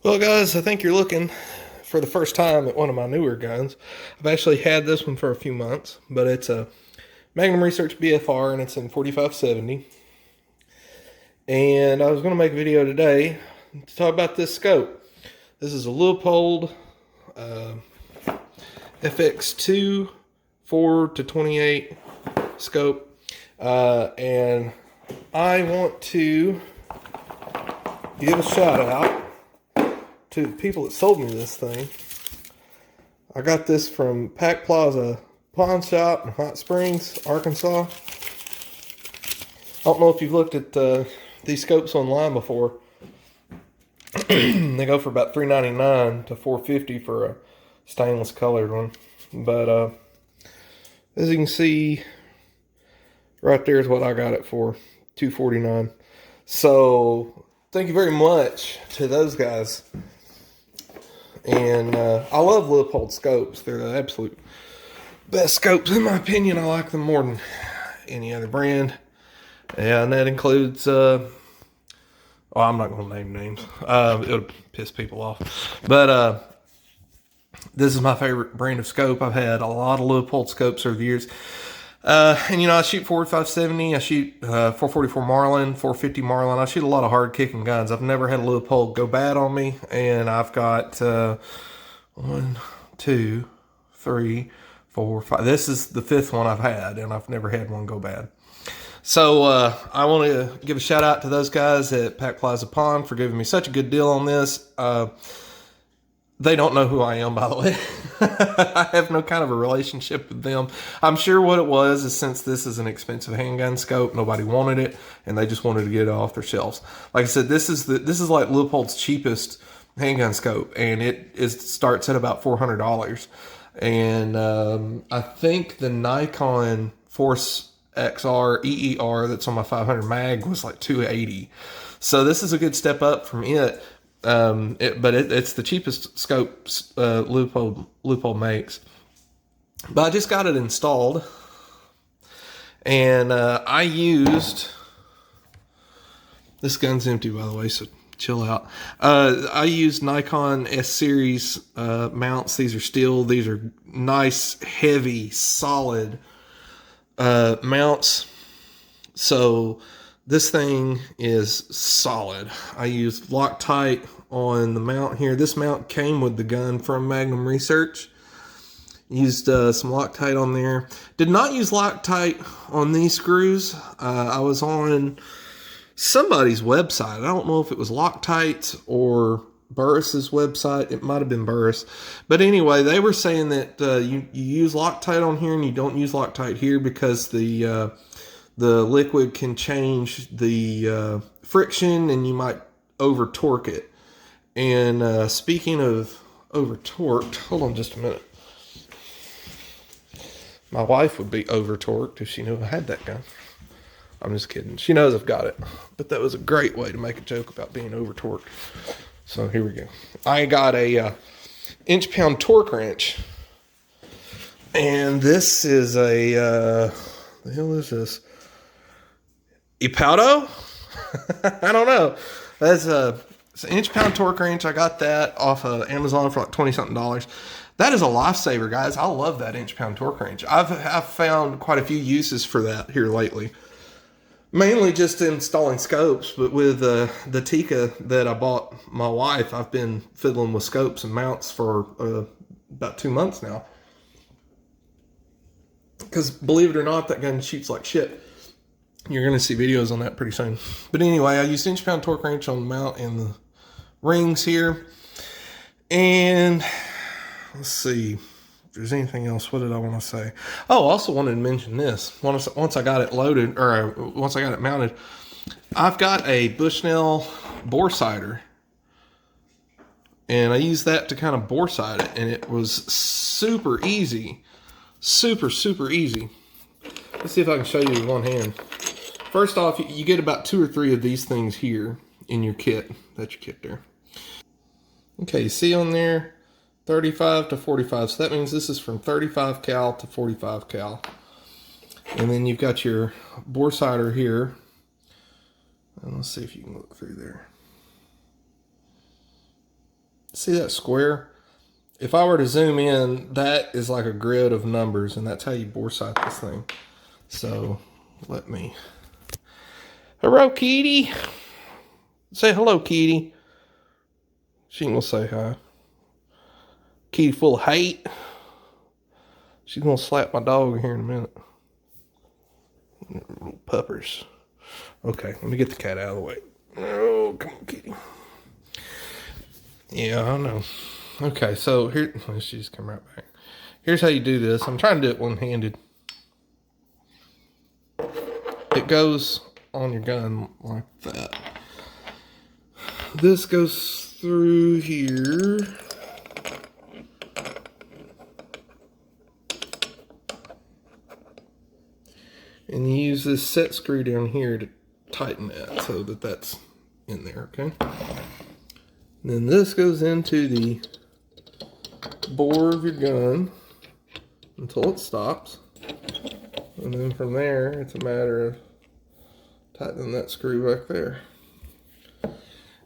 Well, guys, I think you're looking for the first time at one of my newer guns. I've actually had this one for a few months, but it's a Magnum Research BFR and it's in 4570. And I was going to make a video today to talk about this scope. This is a Leupold FX2 4 to 28 scope. And I want to give a shout out to the people that sold me this thing. I got this from Pack Plaza Pawn Shop in Hot Springs, Arkansas. I don't know if you've looked at these scopes online before. They go for about $3.99 to $4.50 for a stainless colored one. But as you can see, right there is what I got it for, $2.49. So thank you very much to those guys. And I love Leupold scopes. They're the absolute best scopes in my opinion. I like them more than any other brand. And that includes, well, I'm not going to name names. It'll piss people off. But this is my favorite brand of scope. I've had a lot of Leupold scopes over the years. And you know, I shoot 4570, I shoot 444 Marlin, 450 Marlin. I shoot a lot of hard kicking guns. I've never had a Leupold go bad on me, and I've got 1, 2, 3, 4, 5. This is the 5th one I've had, and I've never had one go bad. So I want to give a shout out to those guys at Pack Plaza Pawn for giving me such a good deal on this. They don't know who I am, by the way. I have no kind of a relationship with them. I'm sure what it was is, since this is an expensive handgun scope, nobody wanted it, and they just wanted to get it off their shelves. Like I said, this is like Leupold's cheapest handgun scope, and it starts at about $400. And I think the Nikon Force XR EER that's on my 500 mag was like $280. So this is a good step up from it. But it's the cheapest scope Leupold makes. But I just got it installed, and I used, this gun's empty by the way, so chill out. I used Nikon S series mounts. These are steel. These are nice, heavy, solid mounts. So this thing is solid. I used Loctite on the mount here. This mount came with the gun from Magnum Research. Used some Loctite on there. Did not use Loctite on these screws. I was on somebody's website. I don't know if it was Loctite or Burris's website. It might have been Burris. But anyway, they were saying that you use Loctite on here and you don't use Loctite here because the liquid can change the friction and you might over torque it. And speaking of over torqued, hold on just a minute. My wife would be over torqued if she knew I had that gun. I'm just kidding. She knows I've got it. But that was a great way to make a joke about being over torqued. So here we go. I got a inch-pound torque wrench. And this is a, the hell is this? Ipaudo? I don't know. That's it's an inch-pound torque wrench. I got that off of Amazon for like $20-something. That is a lifesaver, guys. I love that inch-pound torque wrench. I've found quite a few uses for that here lately. Mainly just installing scopes, but with the Tika that I bought my wife, I've been fiddling with scopes and mounts for about 2 months now. Because believe it or not, that gun shoots like shit. You're going to see videos on that pretty soon. But anyway, I used inch-pound torque wrench on the mount and the rings here. And let's see if there's anything else. What did I want to say? Oh, I also wanted to mention this. Once I got it loaded, or once I got it mounted, I've got a Bushnell bore sighter. And I used that to kind of bore sight it. And it was super easy. Super, super easy. Let's see if I can show you with one hand. First off, you get about 2 or 3 of these things here in your kit. That's your kit there. Okay, you see on there 35 to 45. So that means this is from 35 cal to 45 cal. And then you've got your bore sighter here. And let's see if you can look through there. See that square? If I were to zoom in, that is like a grid of numbers, and that's how you bore sight this thing. So let me. Hello, Kitty. Say hello, Kitty. She ain't gonna say hi. Kitty full of hate. She's gonna slap my dog here in a minute. Little puppers. Okay, let me get the cat out of the way. Oh, come on, Kitty. Yeah, I know. Okay, so here, she's come right back. Here's how you do this. I'm trying to do it one-handed. It goes on your gun like that. This goes through here. And you use this set screw down here to tighten that so that that's in there, okay? And then this goes into the bore of your gun until it stops. And then from there, it's a matter of tightening that screw back there.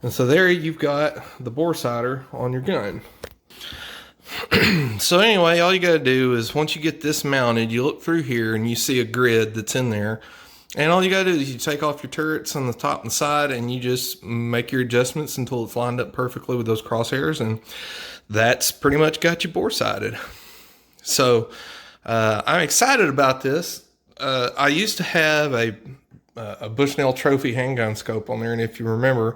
And so there you've got the bore sighter on your gun. So anyway, all you got to do is once you get this mounted, you look through here and you see a grid that's in there. And all you got to do is you take off your turrets on the top and side and you just make your adjustments until it's lined up perfectly with those crosshairs. And that's pretty much got you bore sighted. So I'm excited about this. I used to have a Bushnell Trophy handgun scope on there. And if you remember,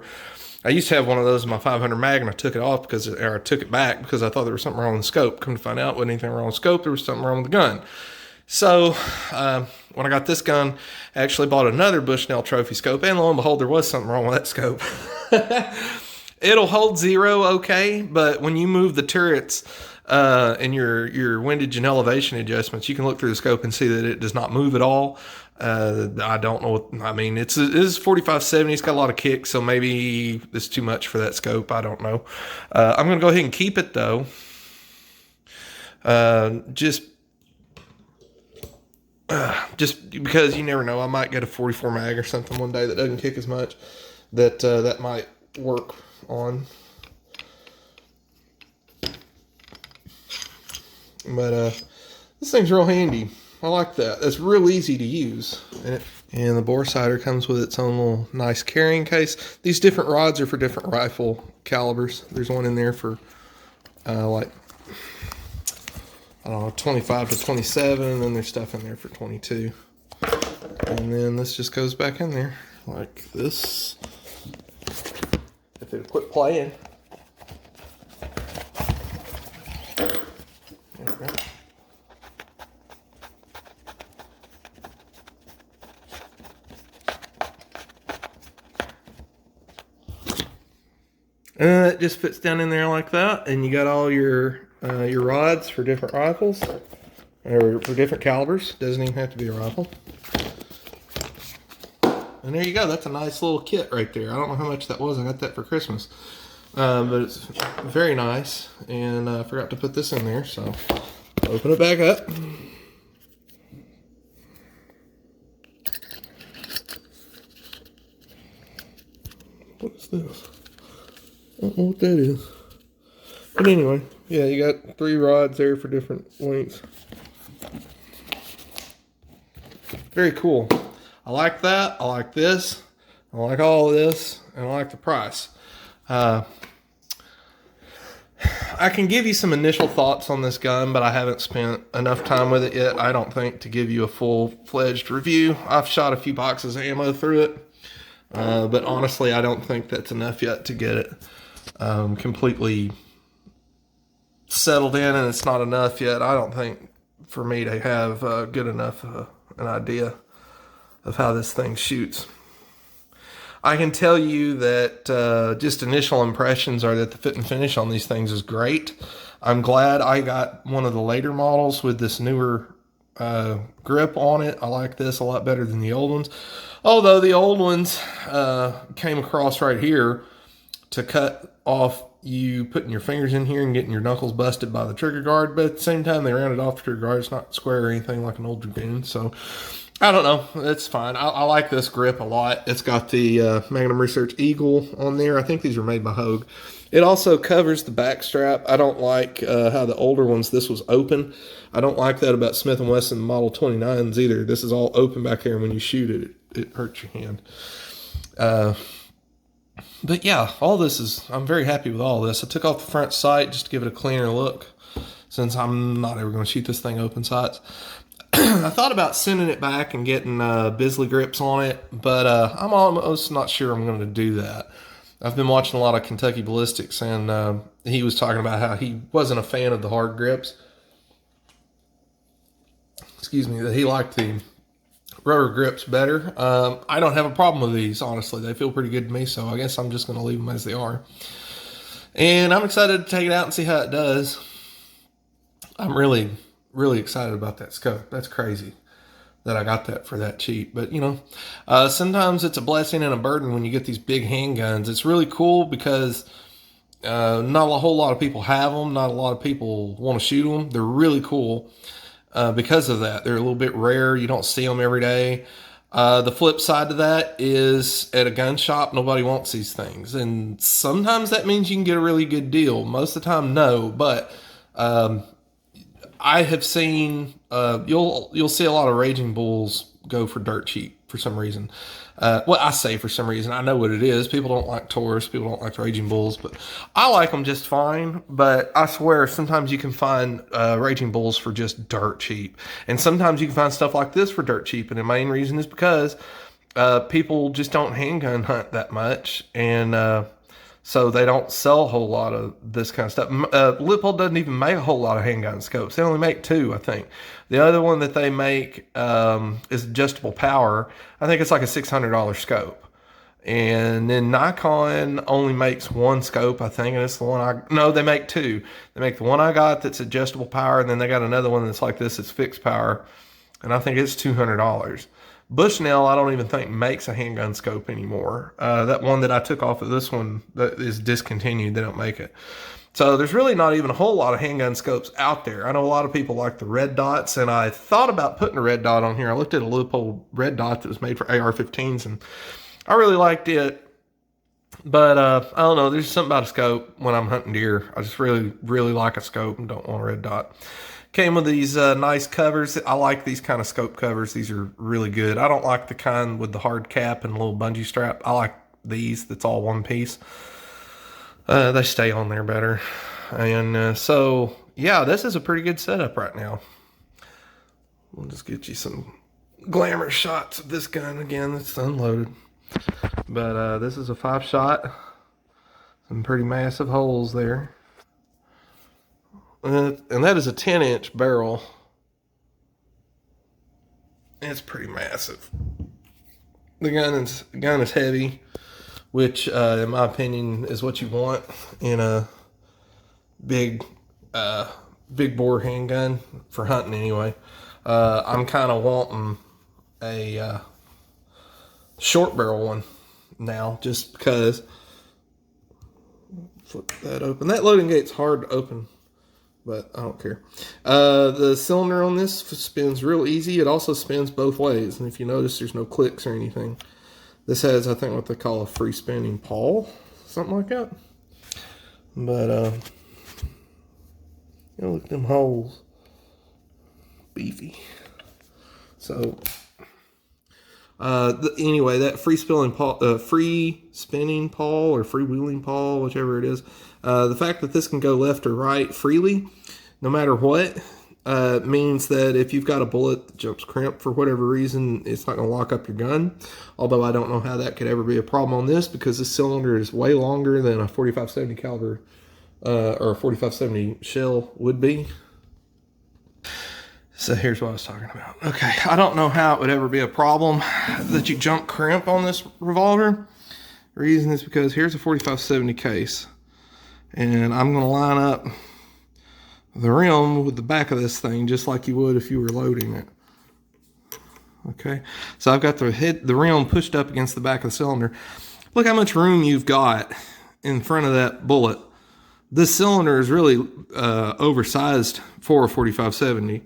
I used to have one of those in my 500 mag, and I took it off or I took it back because I thought there was something wrong with the scope. Come to find out, wasn't anything wrong with the scope. There was something wrong with the gun. So when I got this gun, I actually bought another Bushnell Trophy scope, and lo and behold, there was something wrong with that scope. It'll hold 0, okay, but when you move the turrets and your windage and elevation adjustments, you can look through the scope and see that it does not move at all. I don't know what, I mean, it is 4570. It's got a lot of kick, so maybe it's too much for that scope. I don't know. I'm going to go ahead and keep it though. Just because you never know, I might get a 44 mag or something one day that doesn't kick as much. That might work on. But this thing's real handy. I like that. It's real easy to use. And the bore sighter comes with its own little nice carrying case. These different rods are for different rifle calibers. There's one in there for like, I don't know, 25 to 27, and then there's stuff in there for 22. And then this just goes back in there like this. If it'll quit playing. There we go. And it just fits down in there like that, and you got all your rods for different rifles, or for different calibers. Doesn't even have to be a rifle. And there you go. That's a nice little kit right there. I don't know how much that was. I got that for Christmas. But it's very nice. And I forgot to put this in there, so open it back up. What is this? I don't know what that is. But anyway, yeah, you got 3 rods there for different lengths. Very cool. I like that. I like this. I like all of this. And I like the price. I can give you some initial thoughts on this gun, but I haven't spent enough time with it yet, I don't think, to give you a full-fledged review. I've shot a few boxes of ammo through it. But honestly, I don't think that's enough yet to get it completely settled in, and it's not enough yet, I don't think, for me to have good enough an idea of how this thing shoots. I can tell you that just initial impressions are that the fit and finish on these things is great. I'm glad I got one of the later models with this newer grip on it. I like this a lot better than the old ones. Although the old ones came across right here to cut off you putting your fingers in here and getting your knuckles busted by the trigger guard, but at the same time they rounded off the trigger guard. It's not square or anything like an old Dragoon. So I don't know. It's fine. I like this grip a lot. It's got the Magnum Research Eagle on there. I think these are made by Hogue. It also covers the back strap. I don't like how the older ones, this was open. I don't like that about Smith & Wesson Model 29s either. This is all open back here, and when you shoot it hurts your hand. But yeah, all this is, I'm very happy with all this. I took off the front sight just to give it a cleaner look, since I'm not ever going to shoot this thing open sights. I thought about sending it back and getting Bisley grips on it, but I'm almost not sure I'm going to do that. I've been watching a lot of Kentucky Ballistics, and he was talking about how he wasn't a fan of the hard grips. Excuse me, that he liked the rubber grips better. I don't have a problem with these, honestly. They feel pretty good to me, so I guess I'm just going to leave them as they are. And I'm excited to take it out and see how it does. I'm really excited about that scope. That's crazy that I got that for that cheap. But, you know, sometimes it's a blessing and a burden when you get these big handguns. It's really cool because not a whole lot of people have them. Not a lot of people want to shoot them. They're really cool because of that. They're a little bit rare. You don't see them every day. The flip side to that is at a gun shop, nobody wants these things. And sometimes that means you can get a really good deal. Most of the time, no. But I have seen you'll see a lot of Raging Bulls go for dirt cheap for some reason. Well, I say for some reason. I know what it is. People don't like Taurus. People don't like Raging Bulls, but I like them just fine. But I swear, sometimes you can find Raging Bulls for just dirt cheap, and sometimes you can find stuff like this for dirt cheap. And the main reason is because people just don't handgun hunt that much, and so they don't sell a whole lot of this kind of stuff. Leupold doesn't even make a whole lot of handgun scopes. They only make 2, I think. The other one that they make is adjustable power. I think it's like a $600 scope. And then Nikon only makes 1 scope, I think, and it's the one no, they make 2. They make the one I got that's adjustable power, and then they got another one that's like this, it's fixed power, and I think it's $200. Bushnell, I don't even think makes a handgun scope anymore. That one that I took off of this one that is discontinued, they don't make it. So there's really not even a whole lot of handgun scopes out there. I know a lot of people like the red dots, and I thought about putting a red dot on here. I looked at a Leupold red dot that was made for AR-15s, and I really liked it. But I don't know, there's something about a scope when I'm hunting deer. I just really like a scope and don't want a red dot. Came with these nice covers. I like these kind of scope covers. These are really good. I don't like the kind with the hard cap and a little bungee strap. I like these that's all one piece. They stay on there better. And so, yeah, this is a pretty good setup right now. We'll just get you some glamour shots of this gun again. It's unloaded. But this is a 5-shot. Some pretty massive holes there. And that is a 10-inch barrel. It's pretty massive. The gun is heavy, which, in my opinion, is what you want in a big bore handgun for hunting. Anyway, I'm kind of wanting a short barrel one now, just because. Flip that open. That loading gate's hard to open, but I don't care. The cylinder on this spins real easy. It also spins both ways, and if you notice, there's no clicks or anything. This has, I think, what they call a free spinning pawl, something like that. But you know, look at them holes, beefy. So anyway, that free spinning pawl or freewheeling pawl, whichever it is. The fact that this can go left or right freely, no matter what, means that if you've got a bullet that jumps crimp for whatever reason, it's not going to lock up your gun. Although I don't know how that could ever be a problem on this, because this cylinder is way longer than a 45-70 caliber or a 45-70 shell would be. So here's what I was talking about. Okay, I don't know how it would ever be a problem that you jump crimp on this revolver. The reason is because here's a 45-70 case, and I'm going to line up the rim with the back of this thing just like you would if you were loading it. Okay, so I've got the rim pushed up against the back of the cylinder. Look how much room you've got in front of that bullet. This cylinder is really oversized for a 45-70.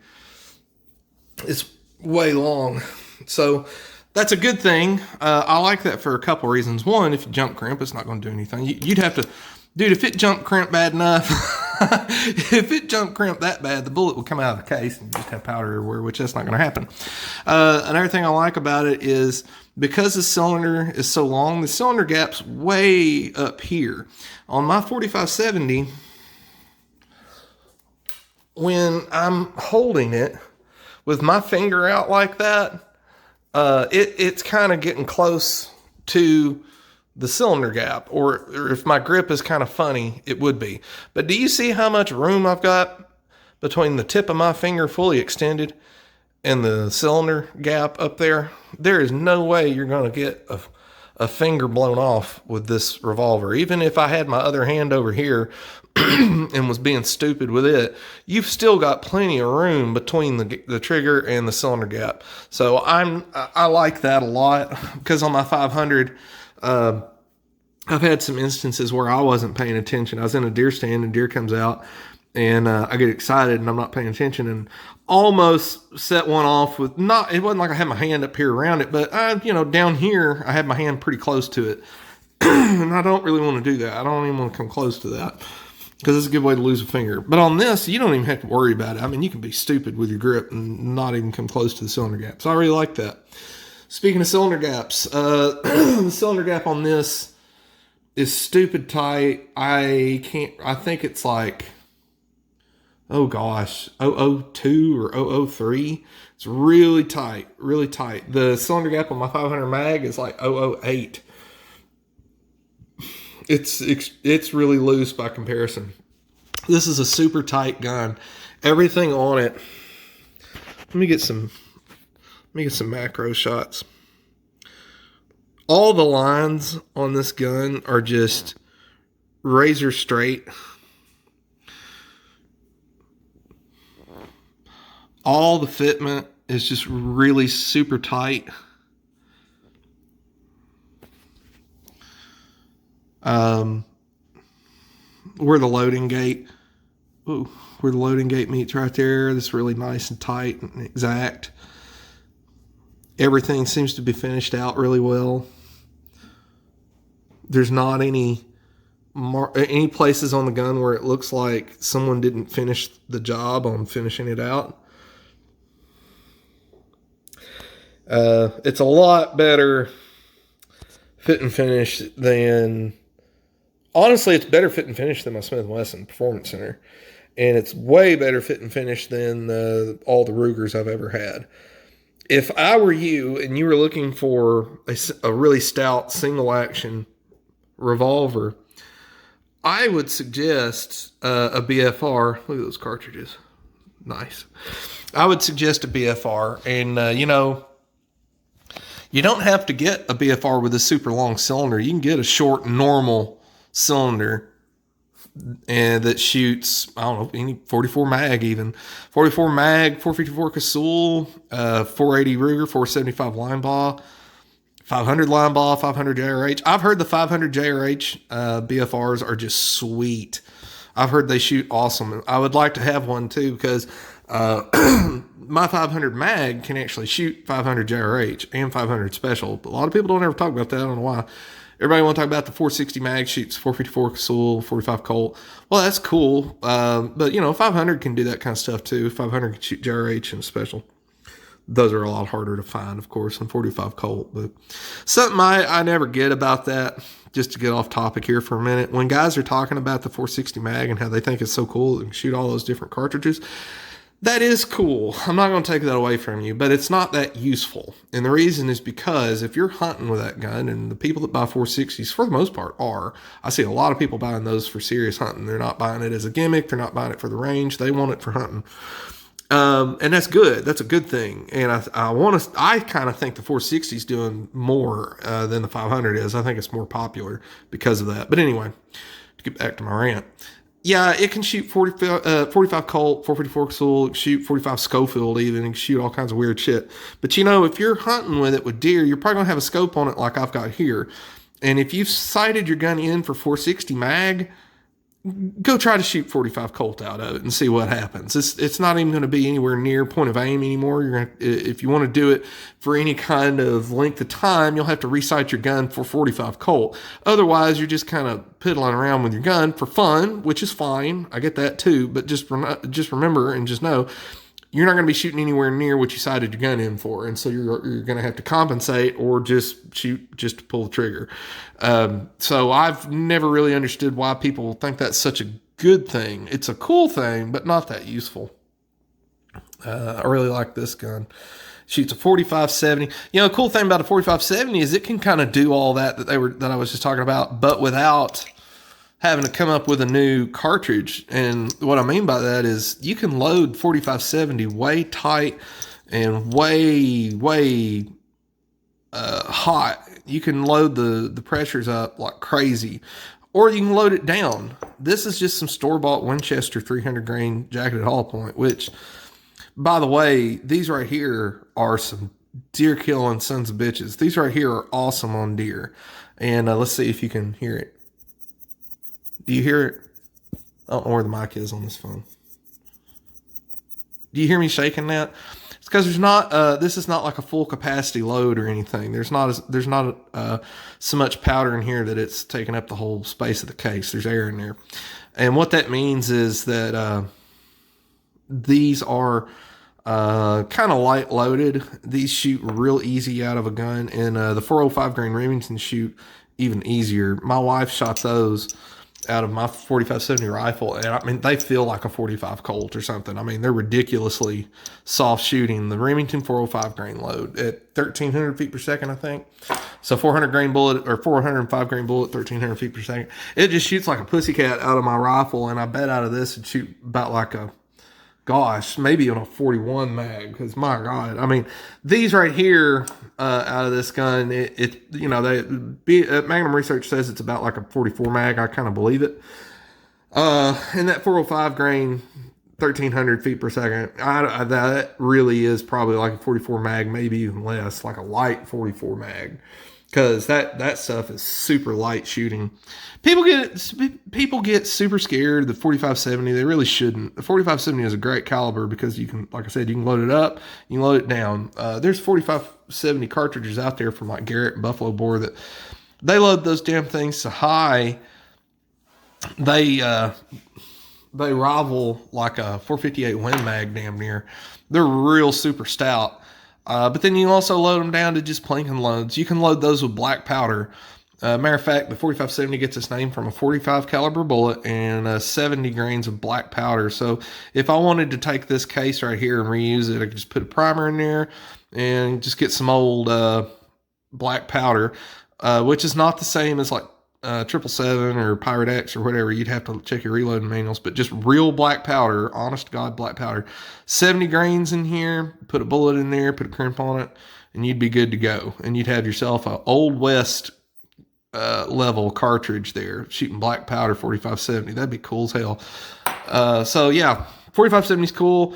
It's way long, So that's a good thing. I like that for a couple reasons. One, if you jump crimp, it's not going to do anything. You'd have to, dude, if it jump crimp bad enough, if it jump crimp that bad, the bullet would come out of the case and you just have powder everywhere, which that's not going to happen. Another thing I like about it is because the cylinder is so long, the cylinder gap's way up here. On my 4570, when I'm holding it with my finger out like that, it's kind of getting close to the cylinder gap, or if my grip is kind of funny, it would be. But do you see how much room I've got between the tip of my finger fully extended and the cylinder gap up there? There is no way you're going to get a finger blown off with this revolver. Even if I had my other hand over here and was being stupid with it, you've still got plenty of room between the trigger and the cylinder gap. So I like that a lot, because on my 500, I've had some instances where I wasn't paying attention. I was in a deer stand and deer comes out, and I get excited and I'm not paying attention and almost set one off with it wasn't like I had my hand up here around it, but down here I had my hand pretty close to it. And I don't really want to do that. I don't even want to come close to that, because it's a good way to lose a finger. But on this, you don't even have to worry about it. I mean, you can be stupid with your grip and not even come close to the cylinder gap. So I really like that. Speaking of cylinder gaps, the cylinder gap on this is stupid tight. I think it's like, oh gosh, 002 or 003. It's really tight, really tight. The cylinder gap on my 500 mag is like 008. It's really loose by comparison. This is a super tight gun. Everything on it. Let me get some macro shots. All the lines on this gun are just razor straight. All the fitment is just really super tight. Where the loading gate meets right there, that's really nice and tight and exact. Everything seems to be finished out really well. There's not any places on the gun where it looks like someone didn't finish the job on finishing it out. It's a lot better fit and finish than, honestly, it's better fit and finish than my Smith & Wesson Performance Center. And it's way better fit and finish than all the Rugers I've ever had. If I were you and you were looking for a really stout single action revolver, I would suggest a BFR. Look at those cartridges. Nice. I would suggest a BFR. And, you don't have to get a BFR with a super long cylinder. You can get a short, normal cylinder and that shoots, I don't know, any 44 mag even. 44 mag, 454 Casull, 480 Ruger, 475 Linebaugh, 500 Linebaugh, 500 JRH. I've heard the 500 JRH BFRs are just sweet. I've heard they shoot awesome. I would like to have one too, because my 500 mag can actually shoot 500 JRH and 500 special. But a lot of people don't ever talk about that. I don't know why. Everybody want to talk about the 460 mag shoots 454 Casull, 45 Colt. Well, that's cool. But 500 can do that kind of stuff too. 500 can shoot JRH and special. Those are a lot harder to find, of course, than 45 Colt. But something I never get about that, just to get off topic here for a minute, when guys are talking about the 460 mag and how they think it's so cool they can shoot all those different cartridges, that is cool. I'm not going to take that away from you, but it's not that useful. And the reason is because if you're hunting with that gun, and the people that buy 460s for the most part are, I see a lot of people buying those for serious hunting. They're not buying it as a gimmick. They're not buying it for the range. They want it for hunting. And that's good. That's a good thing. And I kind of think the 460 is doing more than the 500 is. I think it's more popular because of that. But anyway, to get back to my rant. Yeah, it can shoot 45 Colt, 454 Casull, shoot 45 Schofield even, and shoot all kinds of weird shit. But if you're hunting with it with deer, you're probably going to have a scope on it like I've got here. And if you've sighted your gun in for 460 mag, go try to shoot 45 Colt out of it and see what happens. It's not even going to be anywhere near point of aim anymore. You're going to, if you want to do it for any kind of length of time, you'll have to resight your gun for 45 Colt. Otherwise, you're just kind of piddling around with your gun for fun, which is fine. I get that too, but just remember and just know you're not going to be shooting anywhere near what you sighted your gun in for. And so you're going to have to compensate or just shoot just to pull the trigger. So I've never really understood why people think that's such a good thing. It's a cool thing, but not that useful. I really like this gun. Shoots a 45-70. You know, the cool thing about a 45-70 is it can kind of do all that I was just talking about, but without having to come up with a new cartridge. And what I mean by that is you can load 45-70 way tight and way hot. You can load the pressures up like crazy, or you can load it down. This is just some store-bought Winchester 300 grain jacketed hollow point, which, by the way, these right here are some deer killing sons of bitches. These right here are awesome on deer. And let's see if you can hear it. Do you hear it? I don't know where the mic is on this phone. Do you hear me shaking that? It's because there's not. This is not like a full capacity load or anything. There's not so much powder in here that it's taking up the whole space of the case. There's air in there, and what that means is that these are kind of light loaded. These shoot real easy out of a gun, and the 405 grain Remington shoot even easier. My wife shot those out of my 45-70 rifle, and I mean, they feel like a 45 Colt or something. I mean, they're ridiculously soft shooting. The Remington 405 grain load at 1,300 feet per second, I think. So 400 grain bullet or 405 grain bullet, 1,300 feet per second. It just shoots like a pussycat out of my rifle, and I bet out of this it'd shoot about like a, gosh, maybe on a 41 mag, because my God, I mean, these right here out of this gun, Magnum Research says it's about like a 44 mag. I kind of believe it. And that 405 grain, 1,300 feet per second, that really is probably like a 44 mag, maybe even less, like a light 44 mag. Because that stuff is super light shooting. People get super scared of the 45-70. They really shouldn't. The 45-70 is a great caliber because you can, like I said, you can load it up, you can load it down. There's 45-70 cartridges out there from like Garrett and Buffalo Bore that they load those damn things so high. They rival like a 458 Win Mag damn near. They're real super stout. But then you also load them down to just Plinken loads. You can load those with black powder. Matter of fact, the 45-70 gets its name from a 45 caliber bullet and 70 grains of black powder. So if I wanted to take this case right here and reuse it, I could just put a primer in there and just get some old black powder, which is not the same as like 777 or Pirate X or whatever. You'd have to check your reloading manuals, but just real black powder, honest to God black powder, 70 grains in here, put a bullet in there, put a crimp on it, and you'd be good to go. And you'd have yourself a Old West level cartridge there, shooting black powder 45-70. That'd be cool as hell. So yeah, 45-70 is cool.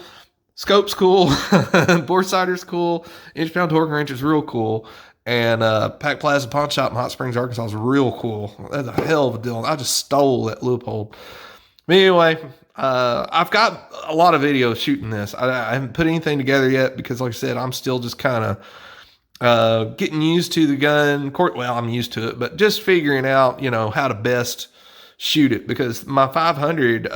Scope's cool. Boresighter's cool. Inch pound torque wrench is real cool. And Pack Plaza Pawn Shop in Hot Springs, Arkansas is real cool. That's a hell of a deal. I just stole that loophole. But anyway, I've got a lot of videos shooting this. I haven't put anything together yet because, like I said, I'm still just kind of getting used to the gun. Well, I'm used to it, but just figuring out, how to best shoot it. Because my 500,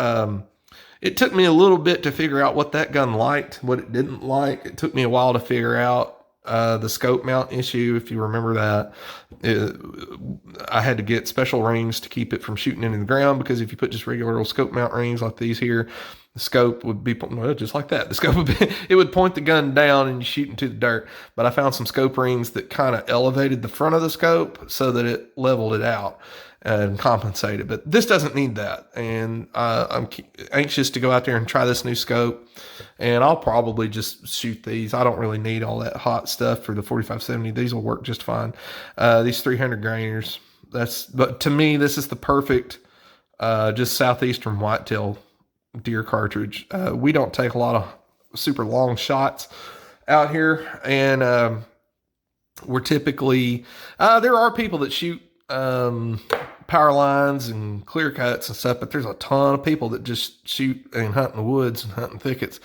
it took me a little bit to figure out what that gun liked, what it didn't like. It took me a while to figure out the scope mount issue, if you remember that. I had to get special rings to keep it from shooting into the ground, because if you put just regular old scope mount rings like these here, the scope would be, well, just like that. The scope would be, it would point the gun down and you shoot into the dirt. But I found some scope rings that kind of elevated the front of the scope so that it leveled it out and compensated. But this doesn't need that. And I'm anxious to go out there and try this new scope. And I'll probably just shoot these. I don't really need all that hot stuff for the 45-70. These will work just fine. These 300 grainers, but to me, this is the perfect, just southeastern whitetail deer cartridge. We don't take a lot of super long shots out here. And we're typically, there are people that shoot power lines and clear cuts and stuff, but there's a ton of people that just shoot and hunt in the woods and hunt in thickets.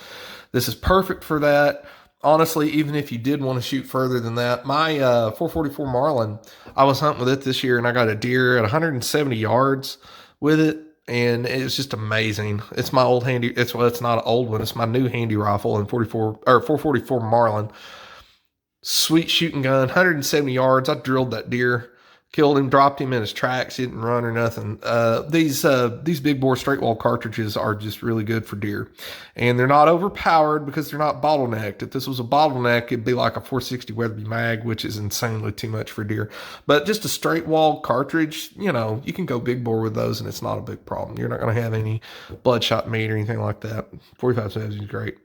This is perfect for that. Honestly, even if you did want to shoot further than that, my 444 Marlin, I was hunting with it this year and I got a deer at 170 yards with it, and it's just amazing. It's my old handy. It's not an old one. It's my new handy rifle in 444 Marlin. Sweet shooting gun, 170 yards. I drilled that deer, killed him, dropped him in his tracks. He didn't run or nothing. These big bore straight wall cartridges are just really good for deer, and they're not overpowered because they're not bottlenecked. If this was a bottleneck, it'd be like a 460 Weatherby mag, which is insanely too much for deer. But just a straight wall cartridge, you know, you can go big bore with those, and it's not a big problem. You're not going to have any bloodshot meat or anything like that. 45-70 is great.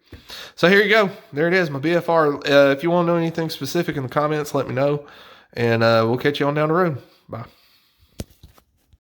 So here you go. There it is, my BFR. If you want to know anything specific in the comments, let me know. And we'll catch you on down the road. Bye.